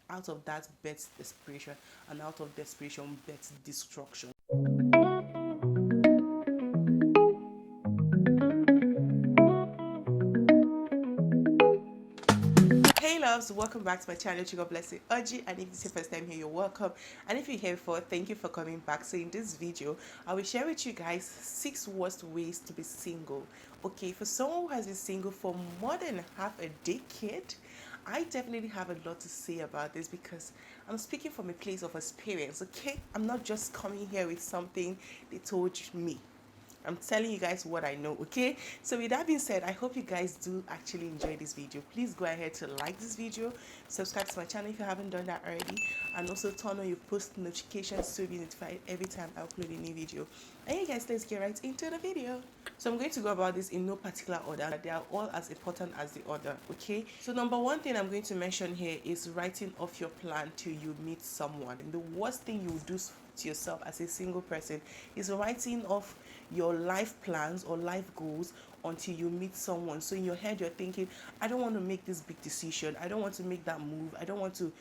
out of that births desperation, and out of desperation births destruction. Hey loves, welcome back to my channel. God bless you, Oji. And if it's your first time here, you're welcome. And if you're here before, thank you for coming back. So in this video, I will share with you guys 6 worst ways to be single. Okay, for someone who has been single for more than half a decade, I definitely have a lot to say about this because I'm speaking from a place of experience. Okay, I'm not just coming here with something they told me. I'm telling you guys what I know, okay? So with that being said, I hope you guys do actually enjoy this video. Please go ahead to like this video, subscribe to my channel if you haven't done that already, and also turn on your post notifications to be notified every time I upload a new video. And you guys, let's get right into the video. So I'm going to go about this in no particular order. They are all as important as the other, okay? So number one thing I'm going to mention here is writing off your plan till you meet someone. And the worst thing you do to yourself as a single person is writing off your life plans or life goals until you meet someone. So in your head you're thinking, I don't want to make this big decision, I don't want to make that move, I don't want to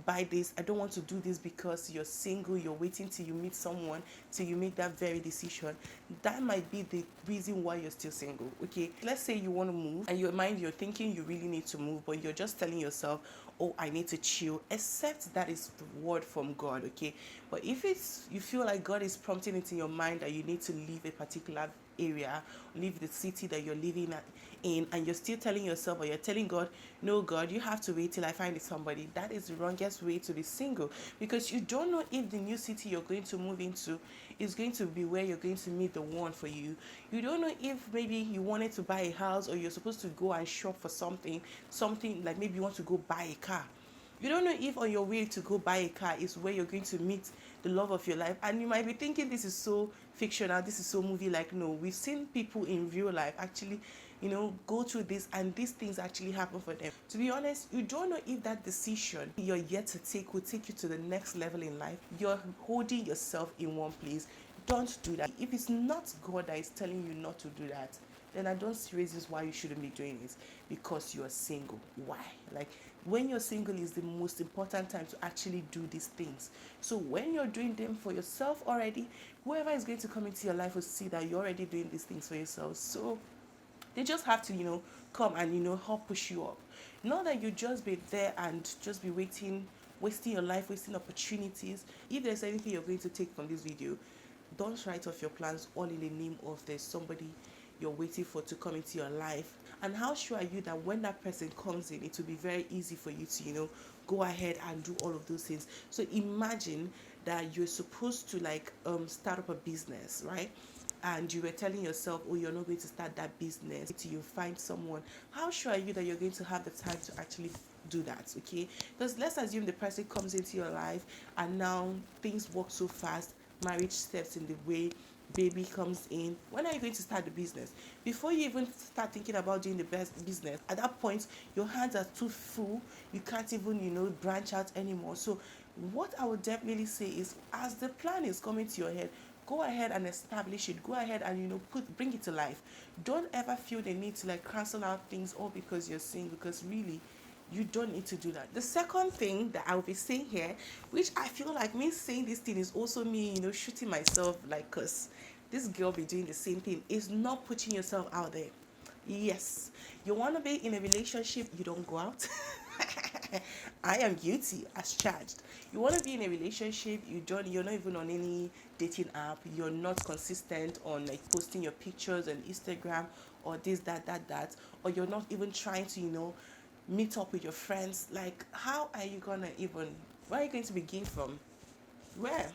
buy this, I don't want to do this, because you're single, you're waiting till you meet someone, till you make that very decision. That might be the reason why you're still single. Okay, let's say you want to move and your mind, you're thinking you really need to move, but you're just telling yourself, oh, I need to chill, except that is the word from God. Okay, but if it's, you feel like God is prompting it in your mind that you need to leave a particular area, leave the city that you're living in, and you're still telling yourself, or you're telling God, no God, you have to wait till I find somebody, that is the wrongest way to be single, because you don't know if the new city you're going to move into is going to be where you're going to meet the one for you. You don't know if maybe you wanted to buy a house, or you're supposed to go and shop for something like maybe you want to go buy a car. You don't know if on your way to go buy a car is where you're going to meet the love of your life. And you might be thinking this is so fictional, this is so movie like. No, we've seen people in real life actually, go through this, and these things actually happen for them. To be honest, you don't know if that decision you're yet to take will take you to the next level in life. You're holding yourself in one place. Don't do that. If it's not God that is telling you not to do that, then I don't see reasons why you shouldn't be doing it, because you're single. Why? Like, when you're single is the most important time to actually do these things. So when you're doing them for yourself already, whoever is going to come into your life will see that you're already doing these things for yourself. So they just have to, come and, help push you up. Not that you just be there and just be waiting, wasting your life, wasting opportunities. If there's anything you're going to take from this video, don't write off your plans all in the name of there's somebody you're waiting for to come into your life. And how sure are you that when that person comes in, it will be very easy for you to, go ahead and do all of those things. So imagine that you're supposed to start up a business, right? And you were telling yourself, oh, you're not going to start that business until you find someone. How sure are you that you're going to have the time to actually do that? Okay, because let's assume the person comes into your life and now things work so fast, marriage steps in the way, baby comes in. When are you going to start the business? Before you even start thinking about doing the best business, at that point your hands are too full, you can't even branch out anymore. So what I would definitely say is, as the plan is coming to your head, go ahead and establish it. Go ahead and bring it to life. Don't ever feel the need to cancel out things all because you're single, because really you don't need to do that. The second thing that I will be saying here, which I feel like me saying this thing is also me, shooting myself, because this girl be doing the same thing, is not putting yourself out there. Yes, you want to be in a relationship, you don't go out. I am guilty as charged. You want to be in a relationship, you're not even on any dating app, you're not consistent on posting your pictures on Instagram or this, that, or you're not even trying to, meet up with your friends. Like, how are you gonna even, where are you going to begin from? Where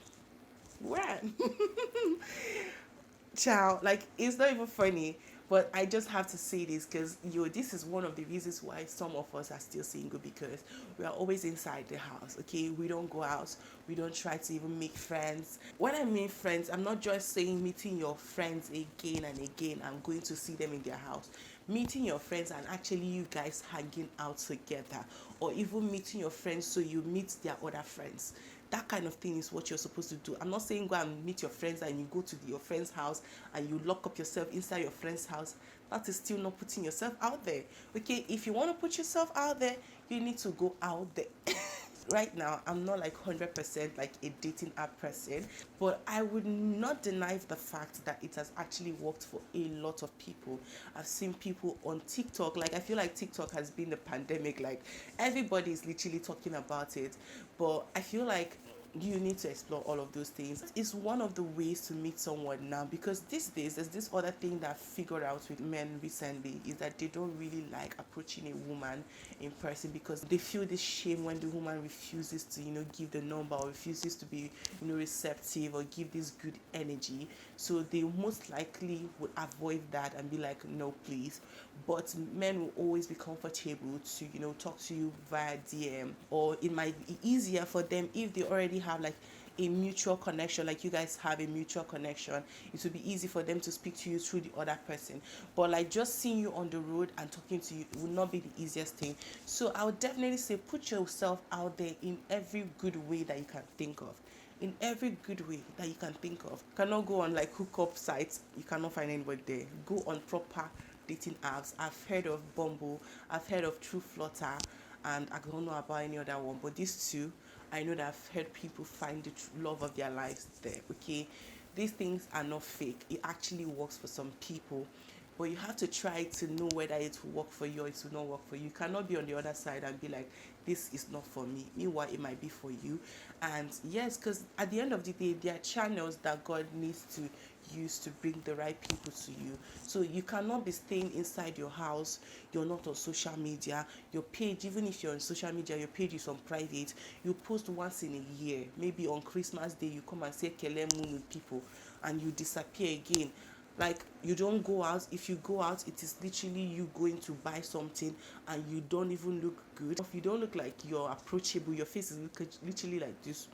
Child, it's not even funny, but I just have to say this because this is one of the reasons why some of us are still single, because we are always inside the house. Okay, we don't go out, we don't try to even make friends. When I mean friends, I'm not just saying meeting your friends again and again and going to see them in their house. Meeting your friends and actually you guys hanging out together, or even meeting your friends so you meet their other friends. That kind of thing is what you're supposed to do. I'm not saying go and meet your friends and you go to your friend's house and you lock up yourself inside your friend's house. That is still not putting yourself out there. Okay, if you want to put yourself out there, you need to go out there. right now I'm not like 100% like a dating app person, but I would not deny the fact that it has actually worked for a lot of people. I've seen people on TikTok, like I feel like TikTok has been the pandemic, like everybody is literally talking about it, but I feel like you need to explore all of those things. It's one of the ways to meet someone now, because these days there's this other thing that I figured out with men recently, is that they don't really like approaching a woman in person because they feel this shame when the woman refuses to, give the number, or refuses to be, receptive, or give this good energy. So they most likely would avoid that and be like, no, please. But men will always be comfortable to, talk to you via DM, or it might be easier for them if they already have like a mutual connection, like you guys have a mutual connection. It will be easy for them to speak to you through the other person. But like just seeing you on the road and talking to you would not be the easiest thing. So I would definitely say put yourself out there in every good way that you can think of. In every good way that you can think of. You cannot go on like hookup sites, you cannot find anybody there. Go on proper dating apps. I've heard of Bumble, I've heard of True Flutter, and I don't know about any other one, but these two, I know that I've heard people find the love of their lives there. Okay, these things are not fake. It actually works for some people, but you have to try to know whether it will work for you or it will not work for you. You cannot be on the other side and be like, this is not for me. Meanwhile, it might be for you. And yes, because at the end of the day, there are channels that God needs to use to bring the right people to you. So you cannot be staying inside your house. You're not on social media. Your page, even if you're on social media, your page is on private. You post once in a year. Maybe on Christmas Day, you come and say Kele Moon with people, and you disappear again. Like, you don't go out. If you go out, it is literally you going to buy something, and you don't even look good. If you don't look like you're approachable, your face is literally like this,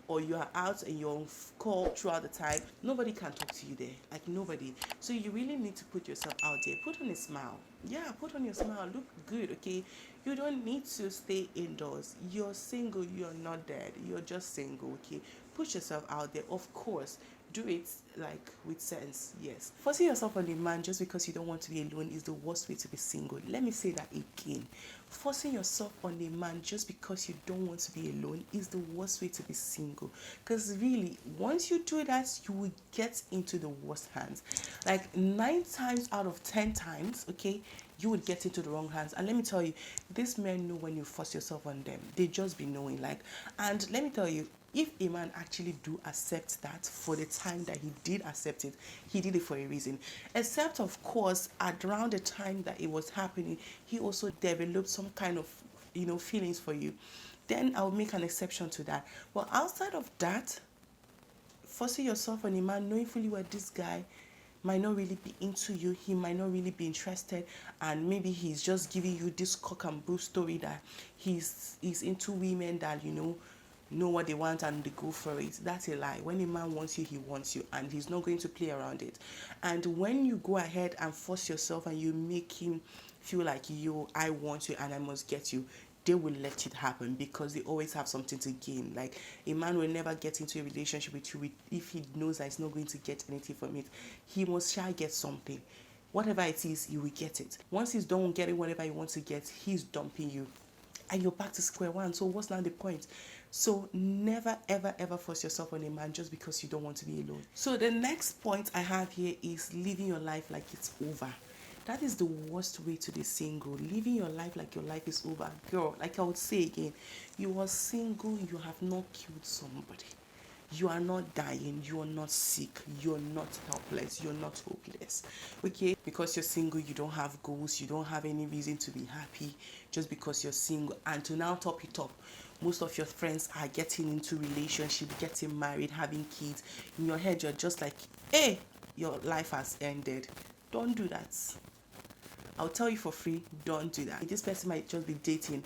or you are out and you're on call throughout the time, nobody can talk to you there, like nobody. So you really need to put yourself out there. Put on a smile. Yeah, put on your smile. Look good, okay? You don't need to stay indoors. You're single. You're not dead. You're just single, okay? Put yourself out there. Of course, do it like with sense. Yes, forcing yourself on a man just because you don't want to be alone is the worst way to be single. Let me say that again. Forcing yourself on a man just because you don't want to be alone is the worst way to be single, because really once you do that, you will get into the worst hands. Like 9 times out of 10 times, okay, you would get into the wrong hands. And let me tell you, these men know when you force yourself on them. They just be knowing, like. And let me tell you, if a man actually do accept that, for the time that he did accept it, he did it for a reason. Except, of course, at around the time that it was happening, he also developed some kind of, feelings for you. Then I'll make an exception to that. But outside of that, forcing yourself on a man, knowing fully well this guy might not really be into you, he might not really be interested, and maybe he's just giving you this cock and bull story that he's into women that know what they want and they go for it. That's a lie. When a man wants you, he wants you, and he's not going to play around it. And when you go ahead and force yourself and you make him feel like, I want you and I must get you, they will let it happen, because they always have something to gain. Like, a man will never get into a relationship with you if he knows that he's not going to get anything from it. He must shall get something. Whatever it is, you will get it. Once he's done getting whatever he wants to get, he's dumping you, and you're back to square one. So what's now the point? So never, ever, ever force yourself on a man just because you don't want to be alone. So the next point I have here is living your life like it's over. That is the worst way to be single. Living your life like your life is over. Girl, like I would say again, you are single, you have not killed somebody. You are not dying, you are not sick, you're not helpless, you're not hopeless. Okay? Because you're single, you don't have goals, you don't have any reason to be happy just because you're single. And to now top it up, most of your friends are getting into relationship, getting married, having kids. In your head, you're just like, hey, your life has ended. Don't do that. I'll tell you for free, don't do that. This person might just be dating,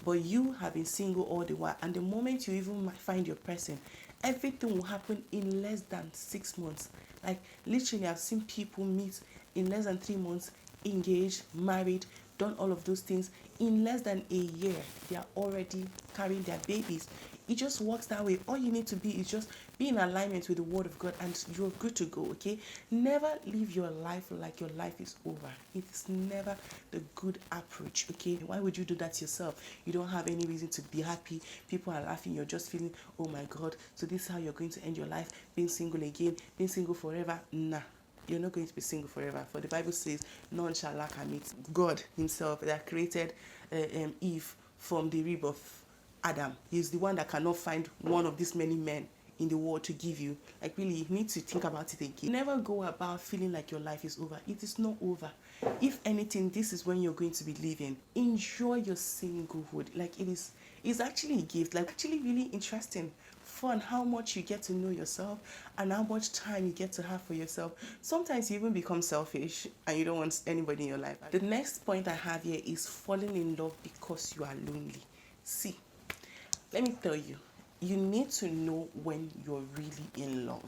but you have been single all the while, and the moment you even find your person, everything will happen in less than 6 months. Like, literally, I've seen people meet in less than 3 months, engaged, married, done all of those things. In less than a year, they are already carrying their babies. It just works that way. All you need to be is just be in alignment with the word of God and you're good to go, okay? Never live your life like your life is over. It is never the good approach, okay? Why would you do that yourself? You don't have any reason to be happy. People are laughing. You're just feeling, oh my God, so this is how you're going to end your life, being single again, being single forever. Nah. You're not going to be single forever. For the Bible says, none shall lack a mate. God himself that created Eve from the rib of Adam. He's the one that cannot find one of these many men in the world to give you. Like, really, you need to think about it again. Never go about feeling like your life is over. It is not over. If anything, this is when you're going to be living. Enjoy your singlehood. Like, it's actually a gift. Like, actually really interesting, fun, how much you get to know yourself and how much time you get to have for yourself. Sometimes you even become selfish and you don't want anybody in your life. The next point I have here is falling in love because you are lonely. See, let me tell you, you need to know when you're really in love.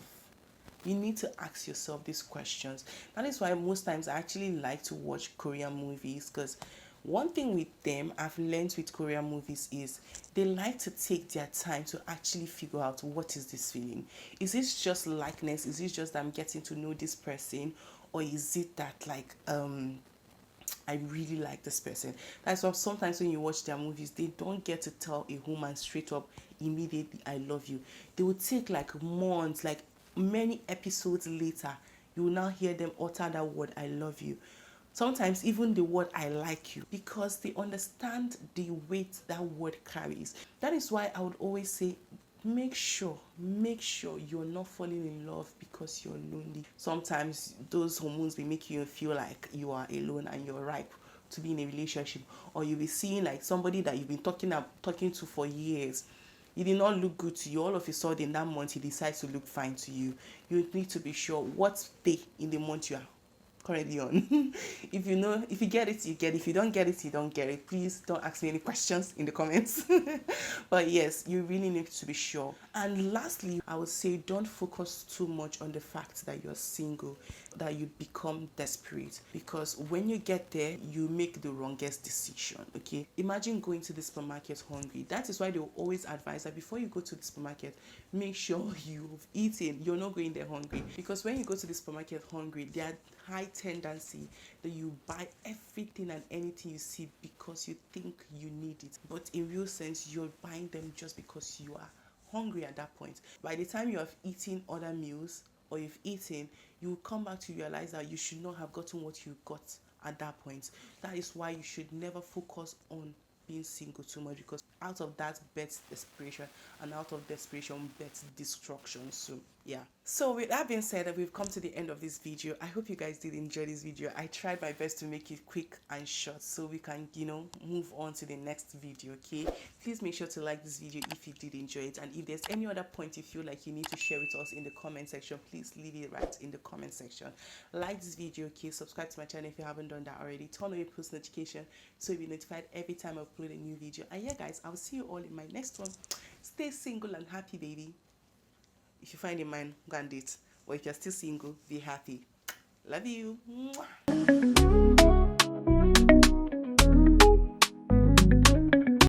You need to ask yourself these questions. That is why most times I actually like to watch Korean movies, because one thing with them I've learned with Korean movies is they like to take their time to actually figure out, what is this feeling? Is this just likeness? Is it just that I'm getting to know this person? Or is it that, like, I really like this person? That's why sometimes when you watch their movies, they don't get to tell a woman straight up immediately, I love you. They will take like months, like many episodes later, you will now hear them utter that word, I love you. Sometimes even the word I like you, because they understand the weight that word carries. That is why I would always say, make sure you're not falling in love because you're lonely. Sometimes those hormones will make you feel like you are alone and you're ripe to be in a relationship, or you'll be seeing like somebody that you've been talking to for years. He did not look good to you. All of a sudden that month he decides to look fine to you. You need to be sure what day in the month you are currently on. If you get it, you get it. If you don't get it, you don't get it. Please don't ask me any questions in the comments. But yes, you really need to be sure. And lastly, I would say don't focus too much on the fact that you're single, that you become desperate, because when you get there, you make the wrongest decision, okay? Imagine going to the supermarket hungry. That is why they will always advise that before you go to the supermarket, make sure you've eaten. You're not going there hungry, because when you go to the supermarket hungry, there are high tendency that you buy everything and anything you see because you think you need it, but in real sense you're buying them just because you are hungry at that point. By the time you have eaten other meals or you've eaten, you will come back to realize that you should not have gotten what you got at that point. That is why you should never focus on being single too much, because out of that births desperation, and out of desperation births destruction. So yeah, so with that being said, we've come to the end of this video. I hope you guys did enjoy this video. I tried my best to make it quick and short so we can, move on to the next video. Okay, please make sure to like this video if you did enjoy it, and if there's any other point you feel like you need to share with us in the comment section, please leave it right in the comment section. Like this video, okay? Subscribe to my channel if you haven't done that already. Turn on your post notification so you'll be notified every time I upload a new video. And yeah guys, I'll see you all in my next one. Stay single and happy, baby. If you find a man, go and date. Or if you're still single, be happy. Love you. Mwah.